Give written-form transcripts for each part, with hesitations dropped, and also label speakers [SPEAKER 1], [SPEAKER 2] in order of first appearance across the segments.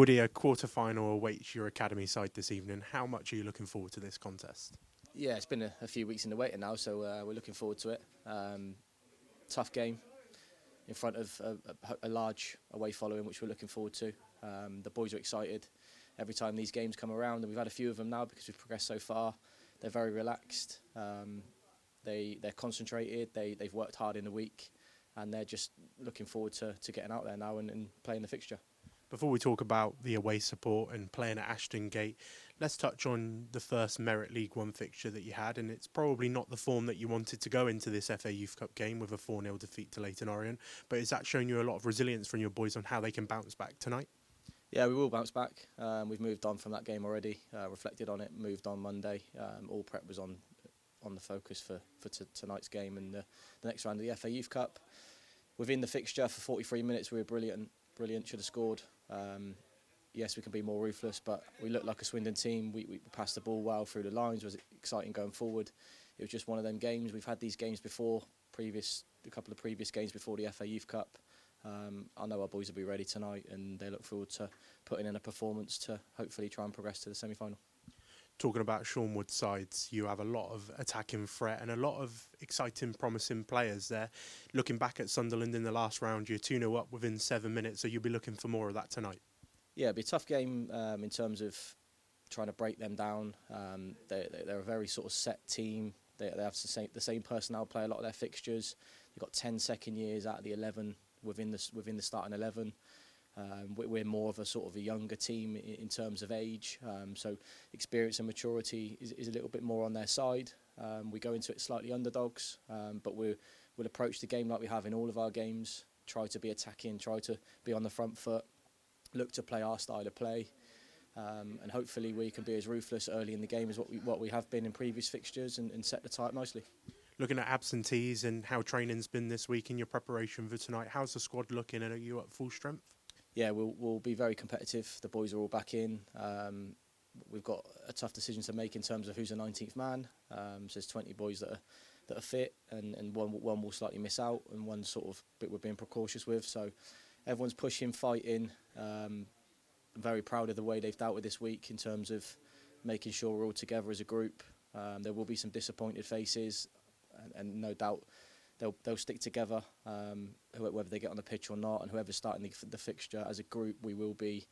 [SPEAKER 1] Woody, a quarter-final awaits your academy side this evening. How much are you looking forward to this contest?
[SPEAKER 2] Yeah, it's been a few weeks in the waiting now, so we're looking forward to it. Tough game in front of a large away following, which we're looking forward to. The boys are excited every time these games come around, and we've had a few of them now because we've progressed so far. They're very relaxed. They're concentrated. They've worked hard in the week, and they're just looking forward to getting out there now and playing the fixture.
[SPEAKER 1] Before we talk about the away support and playing at Ashton Gate, let's touch on the first Merit League One fixture that you had, and it's probably not the form that you wanted to go into this FA Youth Cup game with a 4-0 defeat to Leyton Orient, but has that shown you a lot of resilience from your boys on how they can bounce back tonight?
[SPEAKER 2] Yeah, we will bounce back. We've moved on from that game already, reflected on it, moved on Monday. All prep was on the focus for tonight's game and the next round of the FA Youth Cup. Within the fixture for 43 minutes, we were brilliant, should have scored. Yes, we can be more ruthless, but we looked like a Swindon team. We passed the ball well through the lines. It was exciting going forward. It was just one of them games. We've had these games before, a couple of previous games before the FA Youth Cup. I know our boys will be ready tonight, and they look forward to putting in a performance to hopefully try and progress to the semi-final.
[SPEAKER 1] Talking about Sean Wood's sides, you have a lot of attacking threat and a lot of exciting, promising players there. Looking back at Sunderland in the last round, you're 2-0 up within 7 minutes, so you'll be looking for more of that tonight. Yeah,
[SPEAKER 2] it'll be a tough game in terms of trying to break them down. They're a very sort of set team. They have the same personnel play a lot of their fixtures. They've got 10 second years out of the 11 within the starting 11. We're more of a sort of a younger team in terms of age, so experience and maturity is a little bit more on their side. We go into it slightly underdogs, but we'll approach the game like we have in all of our games, try to be attacking, try to be on the front foot, look to play our style of play, and hopefully we can be as ruthless early in the game as what we have been in previous fixtures and set the type nicely.
[SPEAKER 1] Looking at absentees and how training's been this week in your preparation for tonight, how's the squad looking and are you at full strength?
[SPEAKER 2] Yeah, we'll be very competitive. The boys are all back in. We've got a tough decision to make in terms of who's a 19th man. So there's 20 boys that are fit, and one will slightly miss out, and one sort of bit we're being precautious with. So everyone's pushing, fighting. I'm very proud of the way they've dealt with this week in terms of making sure we're all together as a group. There will be some disappointed faces, and no doubt they'll stick together, whether they get on the pitch or not, and whoever's starting the fixture as a group, we will be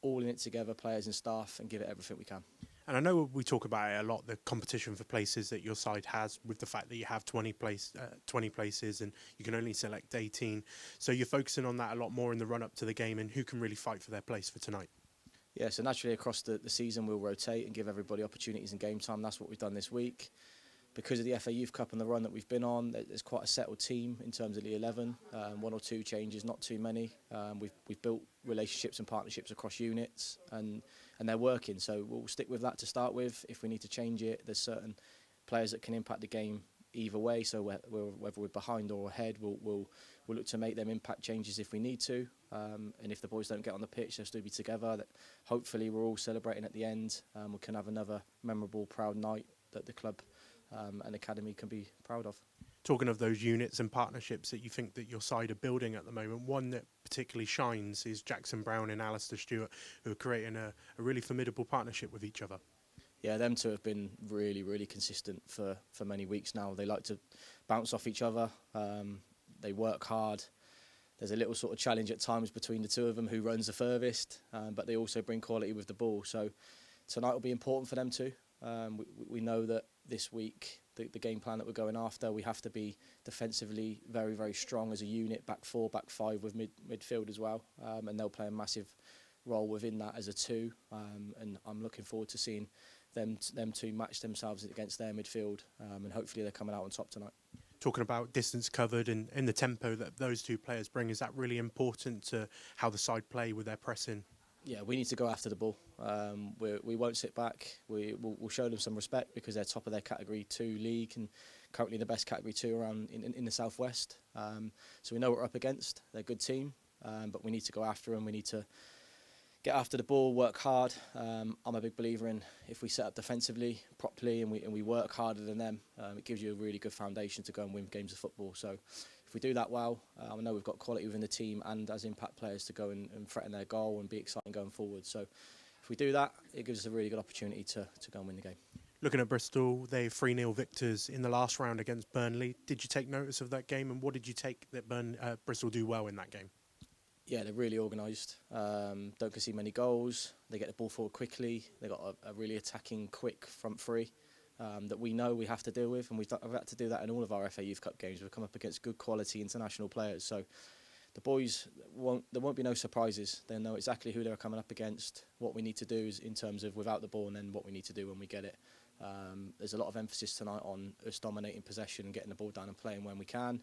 [SPEAKER 2] all in it together, players and staff, and give it everything we can.
[SPEAKER 1] And I know we talk about it a lot, the competition for places that your side has, with the fact that you have 20 places and you can only select 18. So you're focusing on that a lot more in the run-up to the game and who can really fight for their place for tonight.
[SPEAKER 2] Yeah, so naturally across the season we'll rotate and give everybody opportunities in game time. That's what we've done this week. Because of the FA Youth Cup and the run that we've been on, there's quite a settled team in terms of the 11. 1 or 2 changes, not too many. We've built relationships and partnerships across units, and they're working. So we'll stick with that to start with. If we need to change it, there's certain players that can impact the game either way. So whether we're behind or ahead, we'll look to make them impact changes if we need to. And if the boys don't get on the pitch, they'll still be together. Hopefully we're all celebrating at the end. We can have another memorable, proud night that the club and academy can be proud of.
[SPEAKER 1] Talking of those units and partnerships that you think that your side are building at the moment, one that particularly shines is Jackson Brown and Alistair Stewart, who are creating a really formidable partnership with each other.
[SPEAKER 2] Yeah, them two have been really, really consistent for many weeks now. They like to bounce off each other. They work hard. There's a little sort of challenge at times between the two of them, who runs the furthest, but they also bring quality with the ball. So tonight will be important for them too. We know that this week, the game plan that we're going after, we have to be defensively very, very strong as a unit, back 4, back 5 with midfield as well, and they'll play a massive role within that as a 2, and I'm looking forward to seeing them two match themselves against their midfield, and hopefully they're coming out on top tonight.
[SPEAKER 1] Talking about distance covered and the tempo that those two players bring, is that really important to how the side play with their pressing?
[SPEAKER 2] Yeah, we need to go after the ball. We won't sit back. We'll show them some respect because they're top of their Category 2 league and currently the best Category 2 around in the southwest. So we know what we're up against. They're a good team, but we need to go after them. We need to get after the ball, work hard. I'm a big believer in if we set up defensively properly and we work harder than them, it gives you a really good foundation to go and win games of football. So if we do that well, I know we've got quality within the team and as impact players to go and threaten their goal and be exciting going forward. So if we do that, it gives us a really good opportunity to go and win the game.
[SPEAKER 1] Looking at Bristol, they 3-0 victors in the last round against Burnley. Did you take notice of that game, and what did you take that Bristol do well in that game?
[SPEAKER 2] Yeah, they're really organised. Don't concede many goals. They get the ball forward quickly. They got a really attacking, quick front three that we know we have to deal with, and we've had to do that in all of our FA Youth Cup games. We've come up against good quality international players, so the boys there won't be no surprises. They know exactly who they're coming up against, what we need to do is in terms of without the ball, and then what we need to do when we get it. There's a lot of emphasis tonight on us dominating possession and getting the ball down and playing when we can.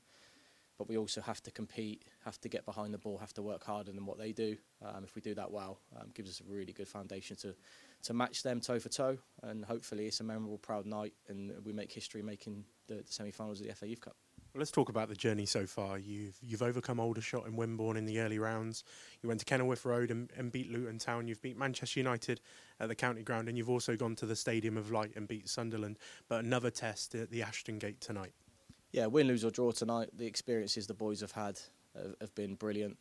[SPEAKER 2] But we also have to compete, have to get behind the ball, have to work harder than what they do. If we do that well, gives us a really good foundation to match them toe for toe. And hopefully it's a memorable, proud night and we make history making the semi-finals of the FA Youth Cup.
[SPEAKER 1] Well, let's talk about the journey so far. You've overcome Aldershot and Wimborne in the early rounds. You went to Kenilworth Road and beat Luton Town. You've beat Manchester United at the County Ground, and you've also gone to the Stadium of Light and beat Sunderland. But another test at the Ashton Gate tonight.
[SPEAKER 2] Yeah, win, lose or draw tonight. The experiences the boys have had have been brilliant.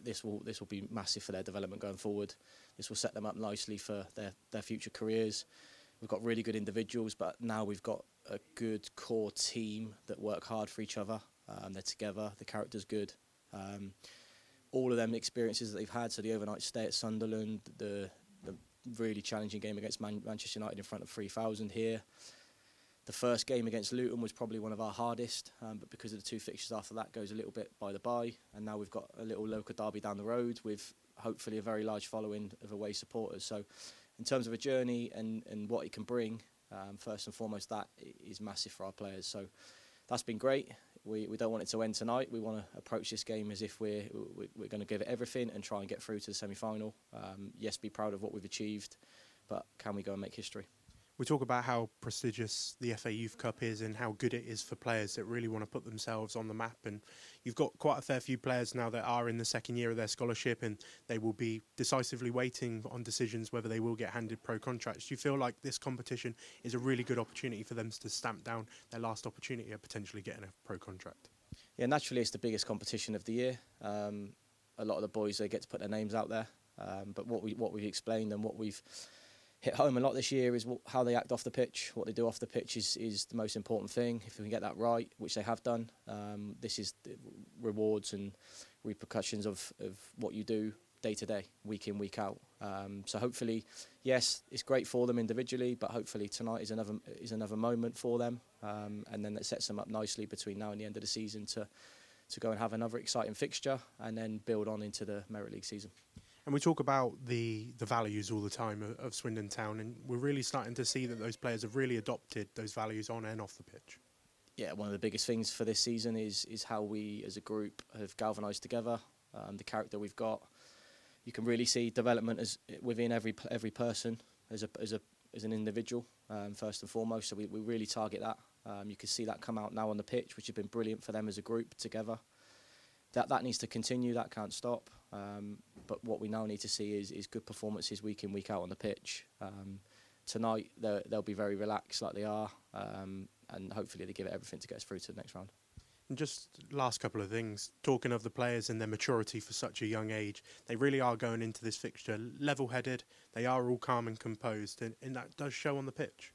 [SPEAKER 2] This will be massive for their development going forward. This will set them up nicely for their future careers. We've got really good individuals, but now we've got a good core team that work hard for each other. They're together. The character's good. All of them experiences that they've had. So the overnight stay at Sunderland, the really challenging game against Manchester United in front of 3,000 here. The first game against Luton was probably one of our hardest, but because of the two fixtures after that goes a little bit by the by, and now we've got a little local derby down the road with hopefully a very large following of away supporters. So in terms of a journey and what it can bring, first and foremost, that is massive for our players. So that's been great. We don't want it to end tonight. We want to approach this game as if we're going to give it everything and try and get through to the semi-final. Yes, be proud of what we've achieved, but can we go and make history?
[SPEAKER 1] We talk about how prestigious the FA Youth Cup is and how good it is for players that really want to put themselves on the map. And you've got quite a fair few players now that are in the second year of their scholarship, and they will be decisively waiting on decisions whether they will get handed pro contracts. Do you feel like this competition is a really good opportunity for them to stamp down their last opportunity of potentially getting a pro contract? Yeah,
[SPEAKER 2] naturally it's the biggest competition of the year. A lot of the boys, they get to put their names out there. But what we've explained and what we've hit home a lot this year is how they act off the pitch. What they do off the pitch is the most important thing. If we can get that right, which they have done, this is the rewards and repercussions of what you do day to day, week in, week out. So hopefully, yes, it's great for them individually, but hopefully tonight is another moment for them, and then that sets them up nicely between now and the end of the season to go and have another exciting fixture and then build on into the Merit League season.
[SPEAKER 1] And we talk about the values all the time of Swindon Town, and we're really starting to see that those players have really adopted those values on and off the pitch.
[SPEAKER 2] Yeah, one of the biggest things for this season is how we as a group have galvanised together, the character we've got. You can really see development as within every person as an individual, first and foremost. So we really target that. You can see that come out now on the pitch, which has been brilliant for them as a group together. That needs to continue. That can't stop. But what we now need to see is good performances week in, week out on the pitch. Tonight they'll be very relaxed like they are, and hopefully they give it everything to get us through to the next round.
[SPEAKER 1] And just last couple of things, talking of the players and their maturity for such a young age, they really are going into this fixture level-headed. They are all calm and composed, and that does show on the pitch.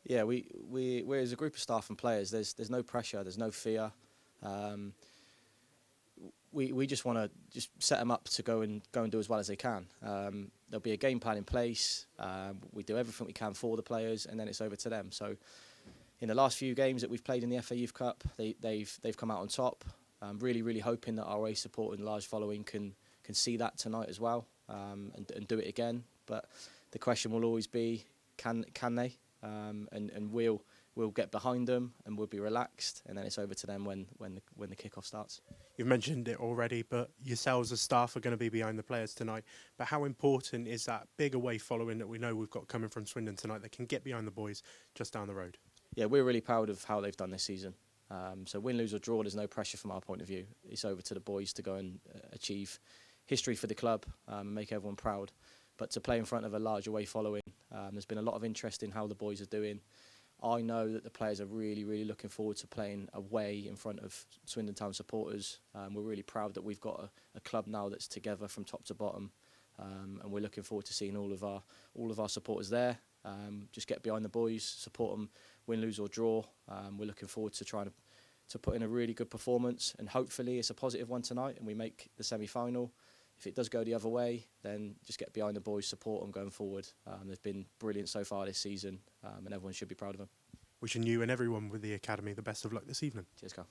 [SPEAKER 2] Yeah, we're as a group of staff and players. There's no pressure. There's no fear. We just want to just set them up to go and do as well as they can. There'll be a game plan in place. We do everything we can for the players, and then it's over to them. So, in the last few games that we've played in the FA Youth Cup, they've come out on top. I'm really hoping that our away support and large following can see that tonight as well, and do it again. But the question will always be, can they? And we'll get behind them and we'll be relaxed, and then it's over to them when the kickoff starts.
[SPEAKER 1] You've mentioned it already, but yourselves as staff are going to be behind the players tonight. But how important is that big away following that we know we've got coming from Swindon tonight that can get behind the boys just down the road?
[SPEAKER 2] Yeah, we're really proud of how they've done this season. So win, lose or draw, there's no pressure from our point of view. It's over to the boys to go and achieve history for the club and make everyone proud. But to play in front of a large away following, there's been a lot of interest in how the boys are doing. I know that the players are really, really looking forward to playing away in front of Swindon Town supporters. We're really proud that we've got a club now that's together from top to bottom, and we're looking forward to seeing all of our supporters there. Just get behind the boys, support them, win, lose or draw. We're looking forward to trying to put in a really good performance, and hopefully it's a positive one tonight and we make the semi-final. If it does go the other way, then just get behind the boys, support them going forward. They've been brilliant so far this season, and everyone should be proud of them.
[SPEAKER 1] Wishing you and everyone with the academy the best of luck this evening.
[SPEAKER 2] Cheers, Carl.